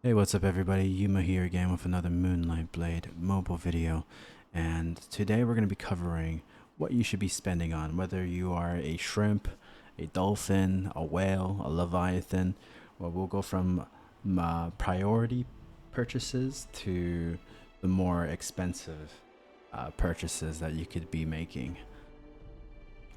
Hey, what's up everybody? Yuma here again with another Moonlight Blade mobile video. And today we're going to be covering what you should be spending on, whether you are a shrimp, a dolphin, a whale, a leviathan. Well, we'll go from priority purchases to the more expensive purchases that you could be making.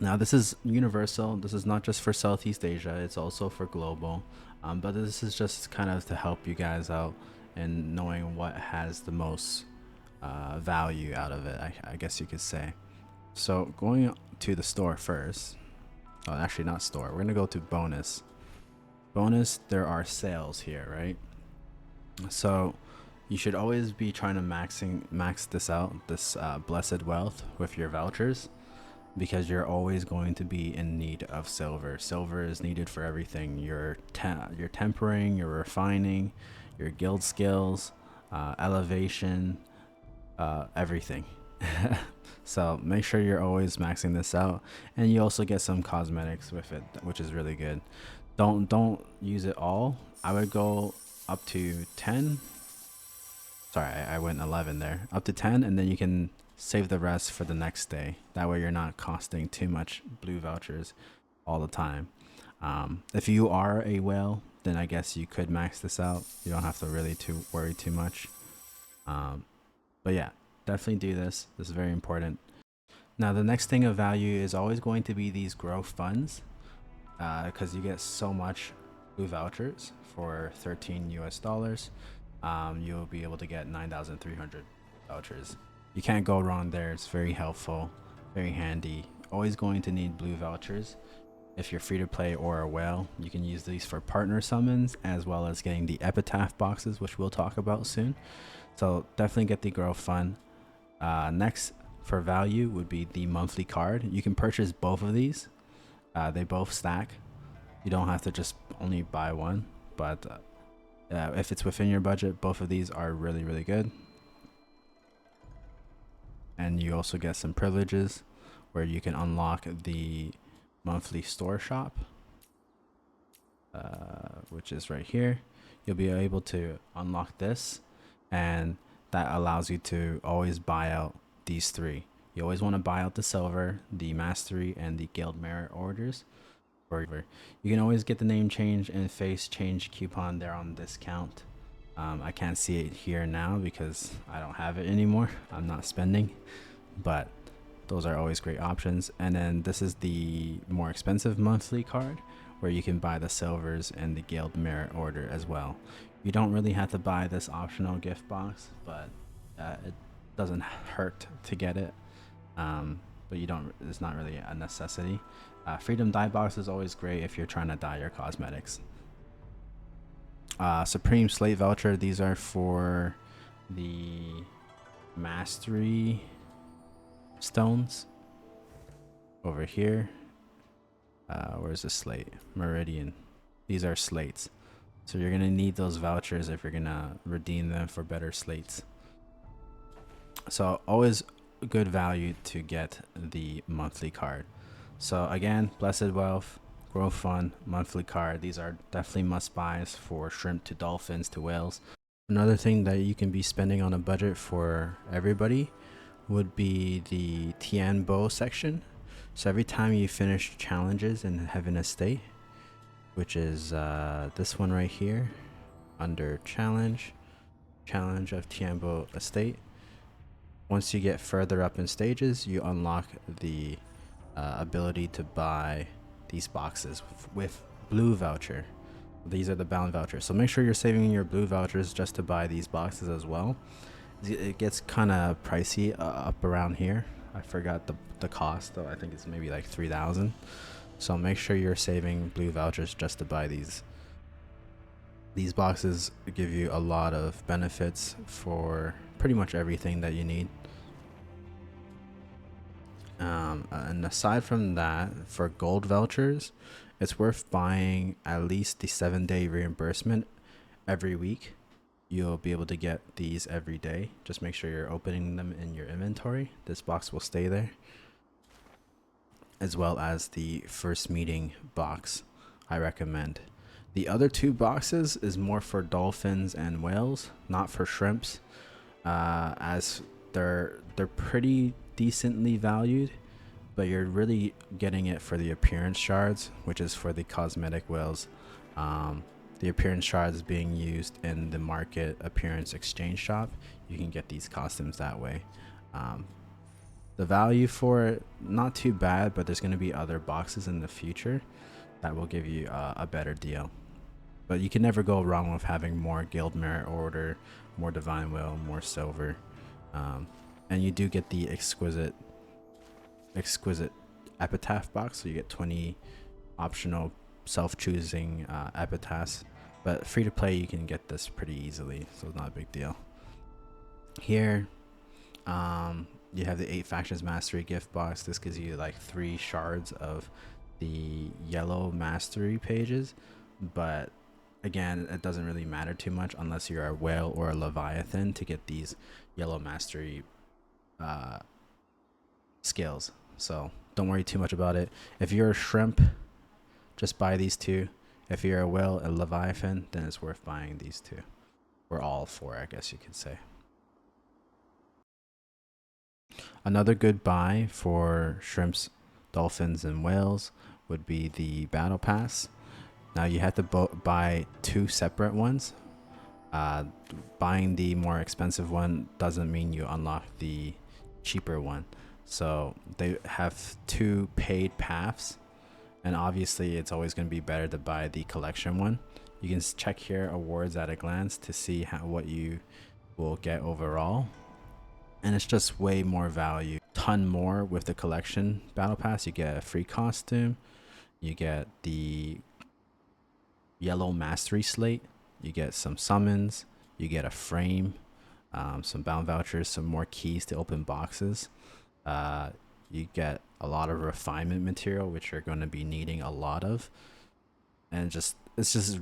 Now, this is universal. This is not just for Southeast Asia, it's also for global. But this is just kind of to help you guys out in knowing what has the most value out of it, I guess you could say. So, going to the store first. Oh, actually, not store. We're going to go to bonus. Bonus, there are sales here, right? So, you should always be trying to max this out, this blessed wealth with your vouchers, because you're always going to be in need of silver. Silver is needed for everything. Your tempering, your refining, your guild skills, elevation, everything. So make sure you're always maxing this out, and you also get some cosmetics with it, which is really good. Don't use it all. I would go up to 10. Sorry, I went 11 there. Up to 10, and then you can save the rest for the next day. That way you're not costing too much blue vouchers all the time. If you are a whale, then I guess you could max this out. You don't have to really worry too much. But yeah, definitely do this. This is very important. Now the next thing of value is always going to be these growth funds, because you get so much blue vouchers for 13 US dollars. You'll be able to get 9,300 vouchers. You can't go wrong there. It's very helpful, very handy. Always going to need blue vouchers. If you're free to play or a whale, you can use these for partner summons, as well as getting the epitaph boxes, which we'll talk about soon. So definitely get the growth fund. Next for value would be the monthly card. You can purchase both of these. They both stack. You don't have to just only buy one, but if it's within your budget, both of these are really good. And you also get some privileges where you can unlock the monthly store shop, which is right here. You'll be able to unlock this, and that allows you to always buy out these three. You always want to buy out the silver, the mastery, and the guild merit orders. Or you can always get the name change and face change coupon there on discount. I can't see it here now because I don't have it anymore. I'm not spending, but those are always great options. And then this is the more expensive monthly card where you can buy the silvers and the guild merit order as well. You don't really have to buy this optional gift box, but it doesn't hurt to get it. But you don't, it's not really a necessity. Freedom dye box is always great if you're trying to dye your cosmetics. Supreme slate voucher, these are for the mastery stones over here. Where's the slate? Meridian. These are slates, so you're gonna need those vouchers if you're gonna redeem them for better slates. So always good value to get the monthly card. So again, blessed wealth, growth fund, monthly card. These are definitely must buys for shrimp to dolphins to whales. Another thing that you can be spending on a budget for everybody would be the Tianbo section. So every time you finish challenges in Heaven Estate, which is this one right here under challenge of Tianbo Estate, once you get further up in stages, you unlock the ability to buy these boxes with blue voucher. These are the bound vouchers, so make sure you're saving your blue vouchers just to buy these boxes as well. It gets kind of pricey up around here. I forgot the cost though. I think it's maybe like 3,000. So make sure you're saving blue vouchers just to buy these. These boxes give you a lot of benefits for pretty much everything that you need. And aside from that, for gold vouchers, it's worth buying at least the 7-day reimbursement every week. You'll be able to get these every day. Just make sure you're opening them in your inventory. This box will stay there, as well as the first meeting box. I recommend The other two boxes is more for dolphins and whales, not for shrimps, as they're pretty decently valued, but you're really getting it for the appearance shards, which is for the cosmetic whales. The appearance shards being used in the market appearance exchange shop. You can get these costumes that way. The value for it, not too bad, but there's going to be other boxes in the future that will give you a better deal. But you can never go wrong with having more Guild Merit Order, more Divine Will, more Silver. And you do get the exquisite Epitaph box, so you get 20 optional self-choosing epitaphs. But free to play, you can get this pretty easily, so it's not a big deal. Here, you have the 8 Factions Mastery gift box. This gives you like 3 shards of the yellow mastery pages, but again, it doesn't really matter too much unless you're a whale or a leviathan to get these yellow mastery skills. So don't worry too much about it. If you're a shrimp, just buy these 2. If you're a whale, a leviathan, then it's worth buying these 2, or all 4, I guess you could say. Another good buy for shrimps, dolphins, and whales would be the battle pass. Now you have to buy 2 separate ones. Buying the more expensive one doesn't mean you unlock the cheaper one. So they have 2 paid paths, and obviously it's always going to be better to buy the collection one. You can check here awards at a glance to see what you will get overall, and it's just way more value, ton more with the collection battle pass. You get a free costume, you get the yellow mastery slate, you get some summons, you get a frame, some bound vouchers, some more keys to open boxes. You get a lot of refinement material, which you're going to be needing a lot of, and it's just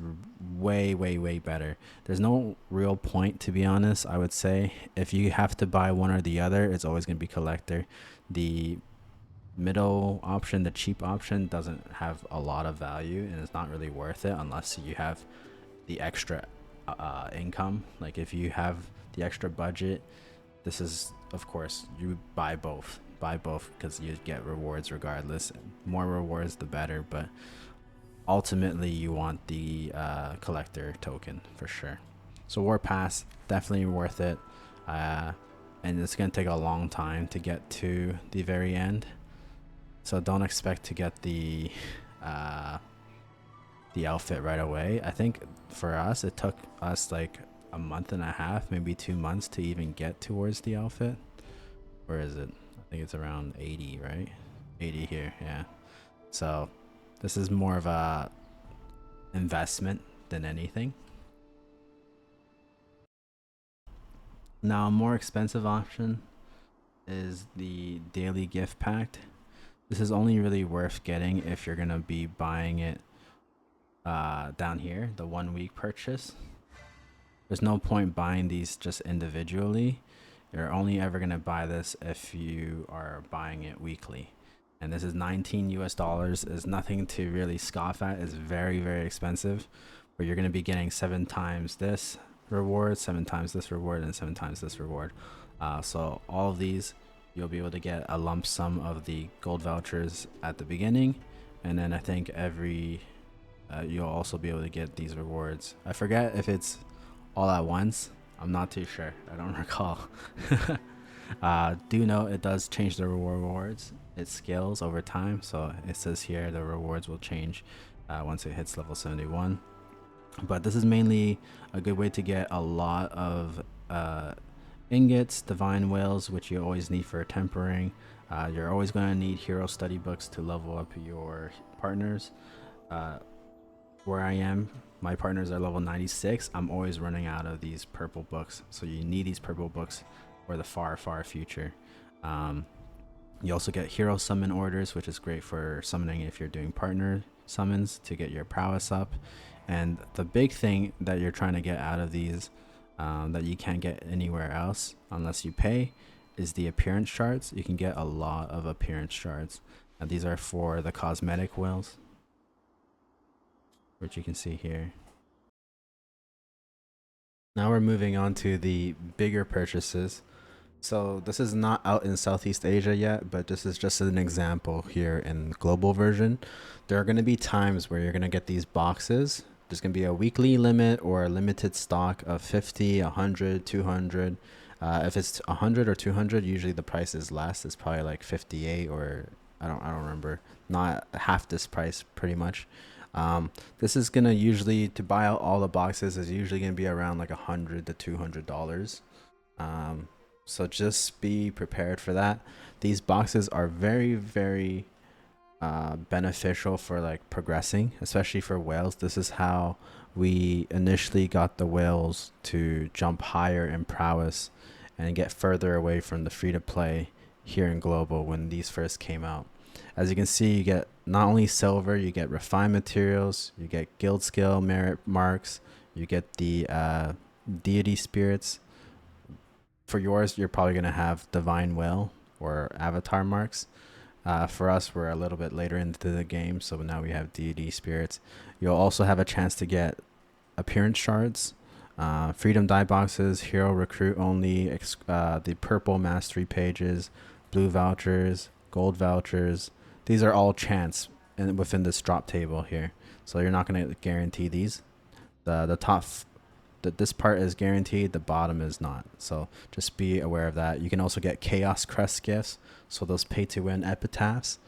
way better. There's no real point, to be honest. I would say if you have to buy one or the other, it's always going to be collector. The middle option, the cheap option, doesn't have a lot of value, and it's not really worth it unless you have the extra income. Like if you have the extra budget, this is, of course, you buy both because you get rewards regardless. More rewards the better, but ultimately you want the collector token for sure. So War Pass, definitely worth it, and it's gonna take a long time to get to the very end, so don't expect to get the outfit right away. I think for us it took us like a month and a half, maybe 2 months to even get towards the outfit. Where is it? I think it's around 80, right? 80 here, yeah. So this is more of a investment than anything. Now a more expensive option is the daily gift pack. This is only really worth getting if you're gonna be buying it down here, the 1 week purchase. There's no point buying these just individually. You're only ever gonna buy this if you are buying it weekly. And this is $19 US. Is nothing to really scoff at. It's very expensive, but you're going to be getting 7 times this reward, 7 times this reward, and 7 times this reward. So all of these, you'll be able to get a lump sum of the gold vouchers at the beginning, and then I think you'll also be able to get these rewards. I forget if it's all at once. I'm not too sure. I don't recall. Do know it does change the rewards. It scales over time, so it says here the rewards will change once it hits level 71. But this is mainly a good way to get a lot of ingots, divine whales, which you always need for tempering. You're always going to need hero study books to level up your partners. Where I am, my partners are level 96. I'm always running out of these purple books, so you need these purple books for the far future. You also get hero summon orders, which is great for summoning if you're doing partner summons to get your prowess up. And the big thing that you're trying to get out of these that you can't get anywhere else unless you pay is the appearance shards. You can get a lot of appearance shards, and these are for the cosmetic whales. which you can see here. Now we're moving on to the bigger purchases. So this is not out in Southeast Asia yet, but this is just an example here in global version. There are going to be times where you're going to get these boxes. There's going to be a weekly limit or a limited stock of 50, 100, 200. If it's 100 or 200, usually the price is less. It's probably like 58 or I don't remember. Not half this price pretty much. This is gonna usually, to buy out all the boxes is usually gonna be around like $100 to $200. So just be prepared for that. These boxes are very beneficial for like progressing, especially for whales. This is how we initially got the whales to jump higher in prowess and get further away from the free to play here in global when these first came out. As you can see, you get not only silver, you get refined materials, you get guild skill merit marks, you get the deity spirits. For yours, you're probably going to have divine will or avatar marks. For us, we're a little bit later into the game, so now we have deity spirits. You'll also have a chance to get appearance shards, freedom die boxes, hero recruit only, the purple mastery pages, blue vouchers, gold vouchers. These are all chance and within this drop table here, so you're not going to guarantee these. The top, this part is guaranteed, the bottom is not. So just be aware of that. You can also get chaos crest gifts, so those pay to win epitaphs,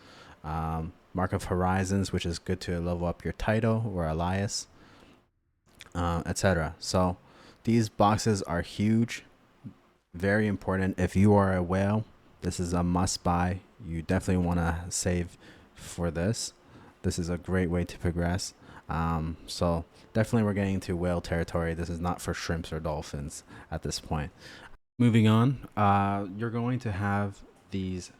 mark of horizons, which is good to level up your title or Elias, etc. So these boxes are huge, very important. If you are a whale, this is a must buy. You definitely want to save for this. This is a great way to progress. So definitely we're getting to whale territory. This is not for shrimps or dolphins at this point. Moving on, you're going to have these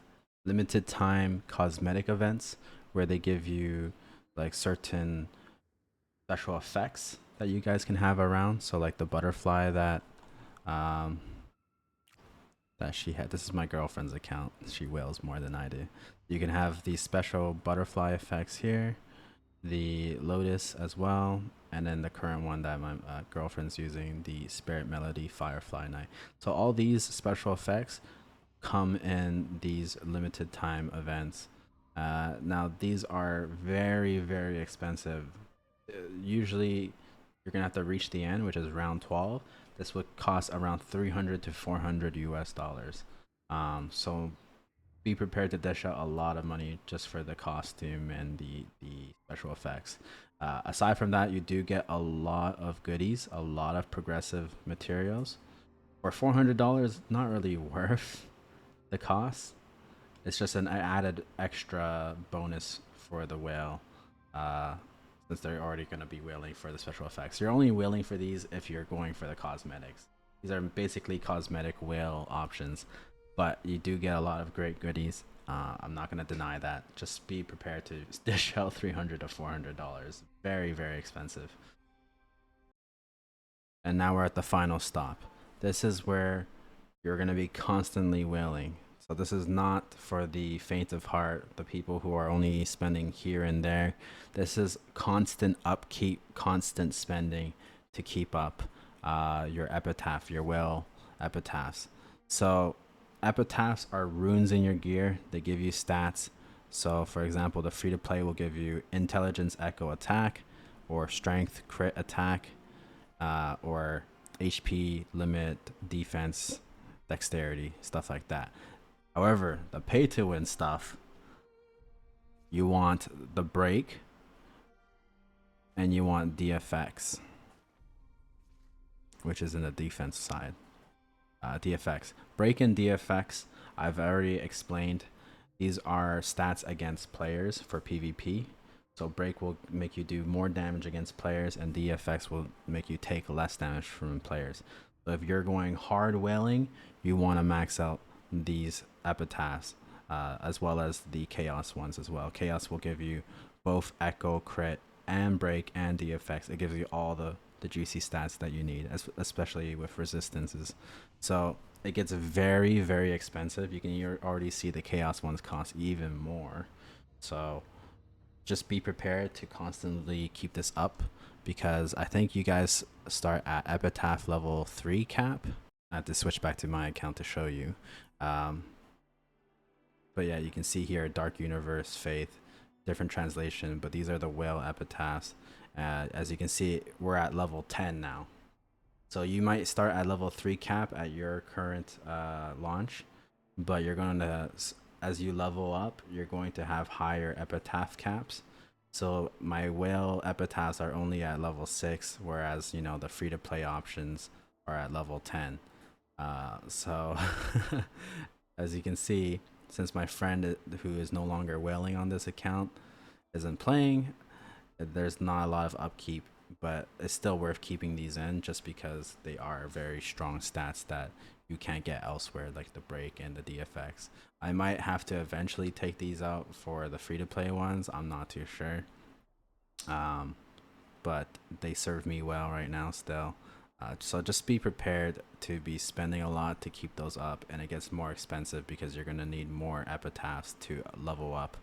limited time cosmetic events where they give you like certain special effects that you guys can have around. So like the butterfly that she had. This is my girlfriend's account. She whales more than I do. You can have these special butterfly effects here, the lotus as well, and then the current one that my girlfriend's using, the spirit melody firefly night. So all these special effects come in these limited time events. Now these are very expensive. Usually you're gonna have to reach the end, which is round 12. This would cost around 300 to 400 US dollars. So be prepared to dish out a lot of money just for the costume and the special effects. Aside from that, you do get a lot of goodies, a lot of progressive materials. For $400, not really worth the cost. It's just an added extra bonus for the whale, since they're already going to be whaling for the special effects. You're only whaling for these if you're going for the cosmetics. These are basically cosmetic whale options, but you do get a lot of great goodies. I'm not going to deny that. Just be prepared to dish out $300 to $400. Very expensive. And now we're at the final stop. This is where you're going to be constantly whaling. So this is not for the faint of heart, the people who are only spending here and there. This is constant upkeep, constant spending to keep up your epitaph, your whale epitaphs. So epitaphs are runes in your gear. They give you stats. So for example, the free to play will give you intelligence echo attack, or strength crit attack, or HP limit defense, dexterity, stuff like that. However, the pay to win stuff, you want the break and you want DFX, which is in the defense side. DFX. Break and DFX, I've already explained. These are stats against players for PvP. So break will make you do more damage against players, and DFX will make you take less damage from players. So if you're going hard whaling, you want to max out these epitaphs, as well as the chaos ones as well. Chaos will give you both echo, crit, and break, and DFX. It gives you all the juicy stats that you need, especially with resistances. So it gets very expensive. You can already see the chaos ones cost even more. So just be prepared to constantly keep this up, because I think you guys start at Epitaph level 3 cap. I have to switch back to my account to show you. But yeah, you can see here Dark Universe, Faith, different translation, but these are the whale epitaphs. As you can see, we're at level 10 now. So you might start at level 3 cap at your current launch, but you're going to, as you level up, you're going to have higher epitaph caps. So my whale epitaphs are only at level 6, whereas, you know, the free to play options are at level 10. So as you can see, since my friend who is no longer whaling on this account isn't playing, there's not a lot of upkeep, but it's still worth keeping these in just because they are very strong stats that you can't get elsewhere, like the break and the DFX. I might have to eventually take these out for the free to play ones. I'm not too sure. But they serve me well right now still. So just be prepared to be spending a lot to keep those up, and it gets more expensive because you're going to need more epitaphs to level up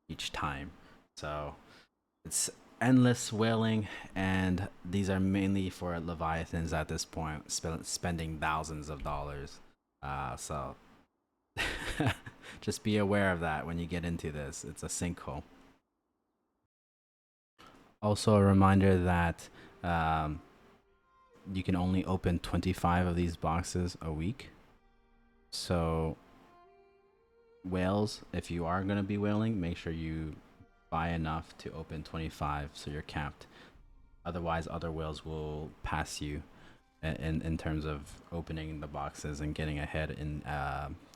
each time. So it's endless whaling, and these are mainly for leviathans at this point, spending thousands of dollars. So just be aware of that when you get into this. It's a sinkhole. Also, a reminder that you can only open 25 of these boxes a week. So whales, if you are going to be whaling, make sure you buy enough to open 25 so you're capped. Otherwise, other whales will pass you in terms of opening the boxes and getting ahead in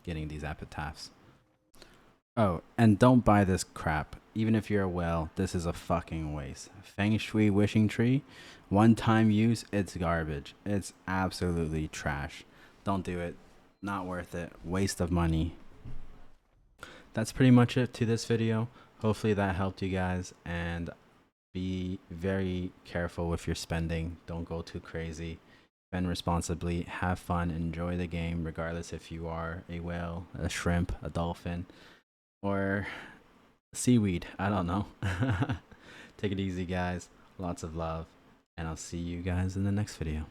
getting these epitaphs. Oh, and don't buy this crap. Even if you're a whale, this is a fucking waste. Feng Shui Wishing Tree, one-time use, it's garbage. It's absolutely trash. Don't do it. Not worth it. Waste of money. That's pretty much it to this video. Hopefully that helped you guys, and be very careful with your spending. Don't go too crazy. Spend responsibly. Have fun. Enjoy the game, regardless if you are a whale, a shrimp, a dolphin, or seaweed. I don't know. Take it easy, guys. Lots of love, and I'll see you guys in the next video.